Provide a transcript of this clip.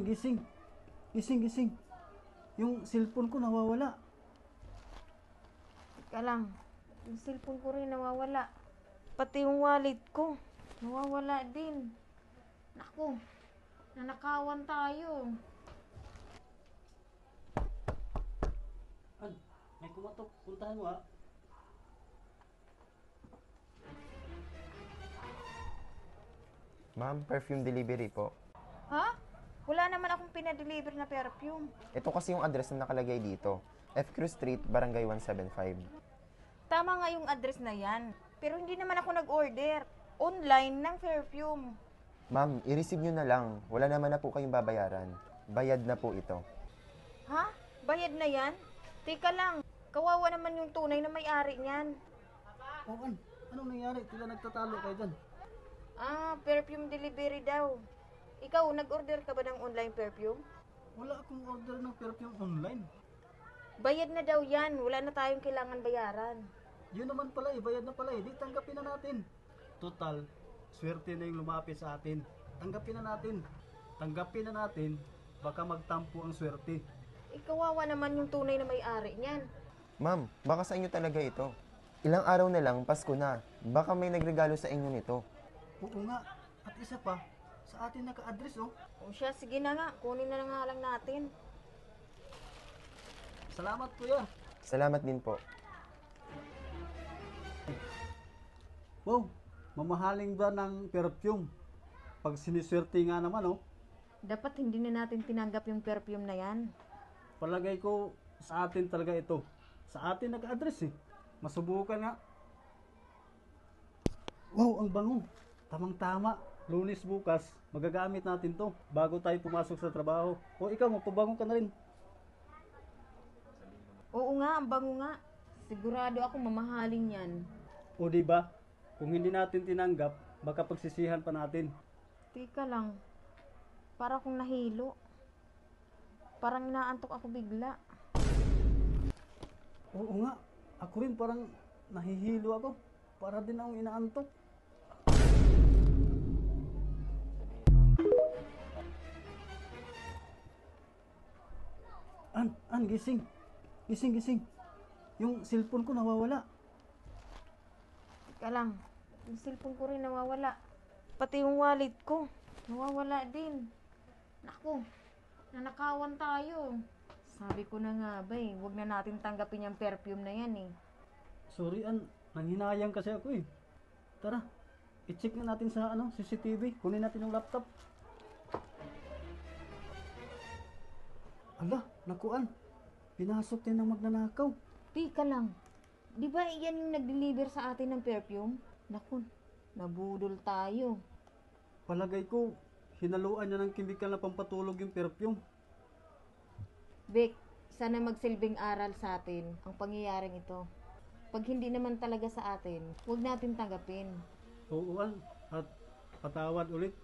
Gising. Gising. Yung cellphone ko nawawala. Teka lang, yung cellphone ko rin nawawala. Pati yung wallet ko, nawawala din. Naku, nanakawan tayo. May kumatok. Puntahan mo, ha. Ma'am, perfume delivery po. Ha? Wala naman akong pinadeliver na perfume. Ito kasi yung address na nakalagay dito. FQ Street, Barangay 175. Tama nga yung address na yan. Pero hindi naman ako nag-order. Online ng perfume. Ma'am, i-receive nyo na lang. Wala naman na po kayong babayaran. Bayad na po ito. Ha? Bayad na yan? Teka lang, kawawa naman yung tunay na may-ari niyan. Anong nangyari? Tila nagtatalo kayo dyan. Perfume delivery daw. Ikaw, nag-order ka ba ng online perfume? Wala akong order ng perfume online. Bayad na daw yan. Wala na tayong kailangan bayaran. Yun naman pala, bayad na pala. Di tanggapin na natin. Total, swerte na yung lumapit sa atin. Tanggapin na natin. Baka magtampo ang swerte. Kawawa naman yung tunay na may-ari niyan. Ma'am, baka sa inyo talaga ito. Ilang araw na lang, Pasko na. Baka may nagregalo sa inyo nito. Oo nga. At isa pa, sa atin naka-address, oh. O siya, sige na nga. Kunin na nga lang natin. Salamat, kuya. Salamat din po. Wow, mamahaling ba ng perfume? Pag siniswerte nga naman, oh. Dapat hindi na natin tinanggap yung perfume na yan. Palagay ko, sa atin talaga ito. Sa atin naka-address, eh. Masubukan nga. Wow, ang bango. Tamang-tama. Lunes bukas, magagamit natin to bago tayo pumasok sa trabaho. O ikaw, magpabango ka na rin. Oo nga, ang bango nga. Sigurado ako mamahalin yan. O diba, kung hindi natin tinanggap, baka pagsisihan pa natin. Teka lang. Para akong nahilo. Parang inaantok ako bigla. Oo nga, ako rin parang nahihilo ako. Para din akong inaantok. Gising. Gising. Yung cellphone ko nawawala. Teka lang. Yung cellphone ko rin nawawala. Pati yung wallet ko, nawawala din. Naku, nanakawan tayo. Sabi ko na nga ba huwag na natin tanggapin yung perfume na yan eh. Sorry, nanghinayang kasi ako eh. Tara, i-check na natin sa CCTV. Kunin natin yung laptop. Ala, nakuan. Pinasok din ng magnanakaw. Teka lang. Di ba iyan yung nag-deliver sa atin ng perfume? Naku, nabudol tayo. Palagay ko, hinaluan niya ng kimikal na pampatulog yung perfume. Vic, sana magsilbing aral sa atin ang pangyayaring ito. Pag hindi naman talaga sa atin, huwag natin tanggapin. Oo, at patawad ulit.